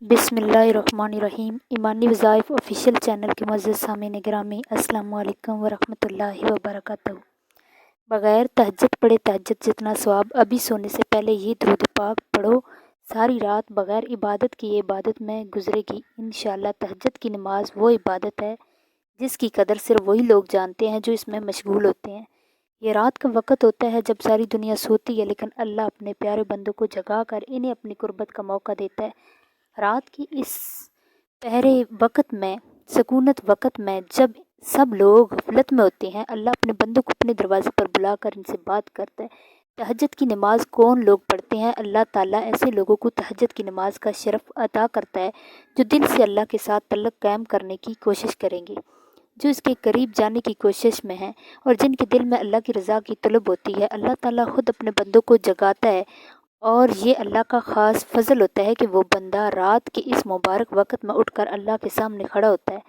بسم اللہ الرحمن الرحیم۔ ایمانی وظائف آفیشیل چینل کے معزز سامعین گرامی، السلام علیکم ورحمۃ اللہ وبرکاتہ۔ بغیر تہجد پڑھے تہجد جتنا ثواب، ابھی سونے سے پہلے یہ درود پاک پڑھو، ساری رات بغیر عبادت کی یہ عبادت میں گزرے گی انشاءاللہ۔ تہجد کی نماز وہ عبادت ہے جس کی قدر صرف وہی لوگ جانتے ہیں جو اس میں مشغول ہوتے ہیں۔ یہ رات کا وقت ہوتا ہے جب ساری دنیا سوتی ہے، لیکن اللہ اپنے پیارے بندوں کو جگا کر انہیں اپنی قربت کا موقع دیتا ہے۔ رات کی اس پہرے وقت میں، سکونت وقت میں، جب سب لوگ غفلت میں ہوتے ہیں، اللہ اپنے بندوں کو اپنے دروازے پر بلا کر ان سے بات کرتا ہے۔ تہجد کی نماز کون لوگ پڑھتے ہیں؟ اللہ تعالیٰ ایسے لوگوں کو تہجد کی نماز کا شرف عطا کرتا ہے جو دل سے اللہ کے ساتھ تعلق قائم کرنے کی کوشش کریں گے، جو اس کے قریب جانے کی کوشش میں ہیں اور جن کے دل میں اللہ کی رضا کی طلب ہوتی ہے۔ اللہ تعالیٰ خود اپنے بندوں کو جگاتا ہے، اور یہ اللہ کا خاص فضل ہوتا ہے کہ وہ بندہ رات کے اس مبارک وقت میں اٹھ کر اللہ کے سامنے کھڑا ہوتا ہے۔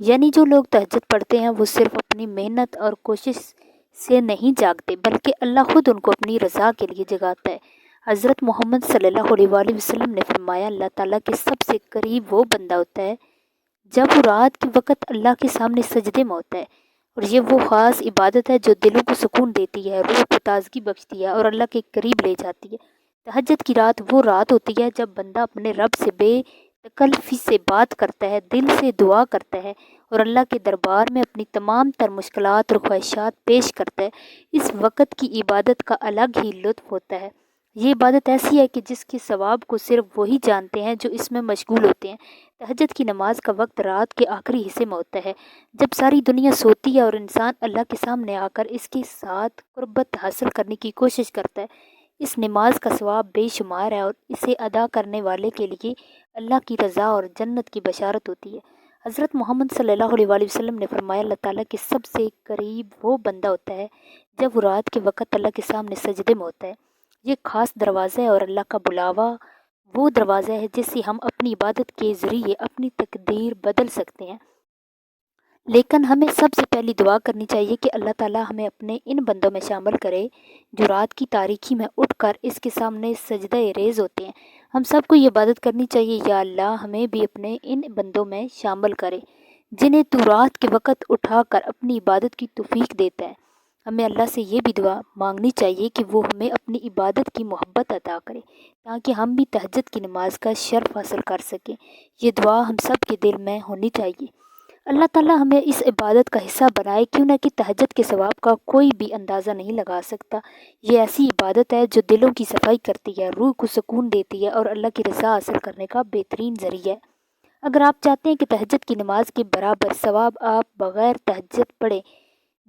یعنی جو لوگ تہجد پڑھتے ہیں وہ صرف اپنی محنت اور کوشش سے نہیں جاگتے، بلکہ اللہ خود ان کو اپنی رضا کے لیے جگاتا ہے۔ حضرت محمد صلی اللہ علیہ وآلہ وسلم نے فرمایا، اللہ تعالیٰ کے سب سے قریب وہ بندہ ہوتا ہے جب وہ رات کے وقت اللہ کے سامنے سجدے میں ہوتا ہے، اور یہ وہ خاص عبادت ہے جو دلوں کو سکون دیتی ہے، روح کو تازگی بخشتی ہے اور اللہ کے قریب لے جاتی ہے۔ تہجد کی رات وہ رات ہوتی ہے جب بندہ اپنے رب سے بے تکلفی سے بات کرتا ہے، دل سے دعا کرتا ہے اور اللہ کے دربار میں اپنی تمام تر مشکلات اور خواہشات پیش کرتا ہے۔ اس وقت کی عبادت کا الگ ہی لطف ہوتا ہے۔ یہ عبادت ایسی ہے کہ جس کے ثواب کو صرف وہی جانتے ہیں جو اس میں مشغول ہوتے ہیں۔ تہجد کی نماز کا وقت رات کے آخری حصے میں ہوتا ہے، جب ساری دنیا سوتی ہے اور انسان اللہ کے سامنے آ کر اس کے ساتھ قربت حاصل کرنے کی کوشش کرتا ہے۔ اس نماز کا ثواب بے شمار ہے اور اسے ادا کرنے والے کے لیے اللہ کی رضا اور جنت کی بشارت ہوتی ہے۔ حضرت محمد صلی اللہ علیہ وآلہ وسلم نے فرمایا، اللہ تعالیٰ کے سب سے قریب وہ بندہ ہوتا ہے جب وہ رات کے وقت اللہ کے سامنے سجدے میں ہوتا ہے۔ یہ خاص دروازہ ہے اور اللہ کا بلاوا وہ دروازہ ہے جس سے ہم اپنی عبادت کے ذریعے اپنی تقدیر بدل سکتے ہیں۔ لیکن ہمیں سب سے پہلی دعا کرنی چاہیے کہ اللہ تعالیٰ ہمیں اپنے ان بندوں میں شامل کرے جو رات کی تاریکی میں اٹھ کر اس کے سامنے سجدہ ریز ہوتے ہیں۔ ہم سب کو یہ عبادت کرنی چاہیے، یا اللہ ہمیں بھی اپنے ان بندوں میں شامل کرے جنہیں تو رات کے وقت اٹھا کر اپنی عبادت کی توفیق دیتا ہے۔ ہمیں اللہ سے یہ بھی دعا مانگنی چاہیے کہ وہ ہمیں اپنی عبادت کی محبت عطا کرے تاکہ ہم بھی تہجد کی نماز کا شرف حاصل کر سکیں۔ یہ دعا ہم سب کے دل میں ہونی چاہیے۔ اللہ تعالیٰ ہمیں اس عبادت کا حصہ بنائے، کیوں نہ کہ تہجد کے ثواب کا کوئی بھی اندازہ نہیں لگا سکتا۔ یہ ایسی عبادت ہے جو دلوں کی صفائی کرتی ہے، روح کو سکون دیتی ہے اور اللہ کی رضا حاصل کرنے کا بہترین ذریعہ ہے۔ اگر آپ چاہتے ہیں کہ تہجد کی نماز کے برابر ثواب آپ بغیر تہجد پڑھے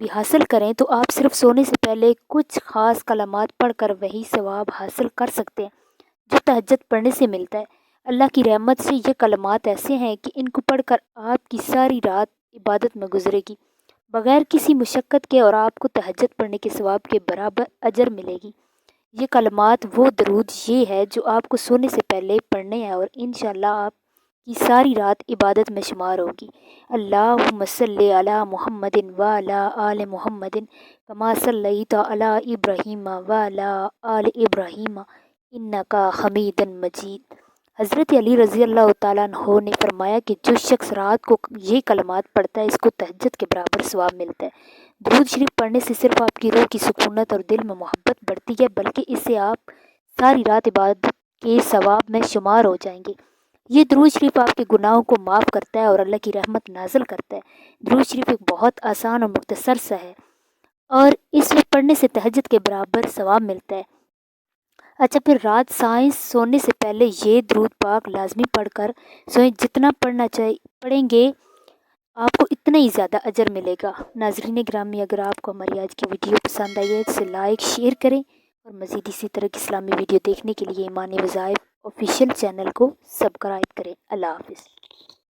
بھی حاصل کریں، تو آپ صرف سونے سے پہلے کچھ خاص کلمات پڑھ کر وہی ثواب حاصل کر سکتے ہیں جو تہجد پڑھنے سے ملتا ہے۔ اللہ کی رحمت سے یہ کلمات ایسے ہیں کہ ان کو پڑھ کر آپ کی ساری رات عبادت میں گزرے گی بغیر کسی مشقت کے، اور آپ کو تہجد پڑھنے کے ثواب کے برابر اجر ملے گی۔ یہ کلمات وہ درود یہ ہے جو آپ کو سونے سے پہلے پڑھنے ہیں اور انشاءاللہ آپ کی ساری رات عبادت میں شمار ہوگی۔ اللہم صلی علی محمد وعلی آل محمد کما صلیت علی ابراہیم وعلی آل ابراہیم انک حمید مجید۔ حضرت علی رضی اللہ تعالیٰ عنہ نے فرمایا کہ جو شخص رات کو یہ کلمات پڑھتا ہے اس کو تہجد کے برابر ثواب ملتا ہے۔ درود شریف پڑھنے سے صرف آپ کی روح کی سکونت اور دل میں محبت بڑھتی ہے، بلکہ اس سے آپ ساری رات عبادت کے ثواب میں شمار ہو جائیں گے۔ یہ درود شریف آپ کے گناہوں کو معاف کرتا ہے اور اللہ کی رحمت نازل کرتا ہے۔ درود شریف ایک بہت آسان اور مختصر سا ہے اور اس میں پڑھنے سے تہجد کے برابر ثواب ملتا ہے۔ اچھا، پھر رات سونے سے پہلے یہ درود پاک لازمی پڑھ کر سوئیں۔ جتنا پڑھیں گے آپ کو اتنا ہی زیادہ اجر ملے گا۔ ناظرین گرامی، اگر آپ کو ہماری آج کی ویڈیو پسند آئی ہے تو اسے لائک شیئر کریں، اور مزید اسی طرح کی اسلامی ویڈیو دیکھنے کے لیے ایمانی وظائف آفیشیل چینل کو سبسکرائب کریں۔ اللہ حافظ۔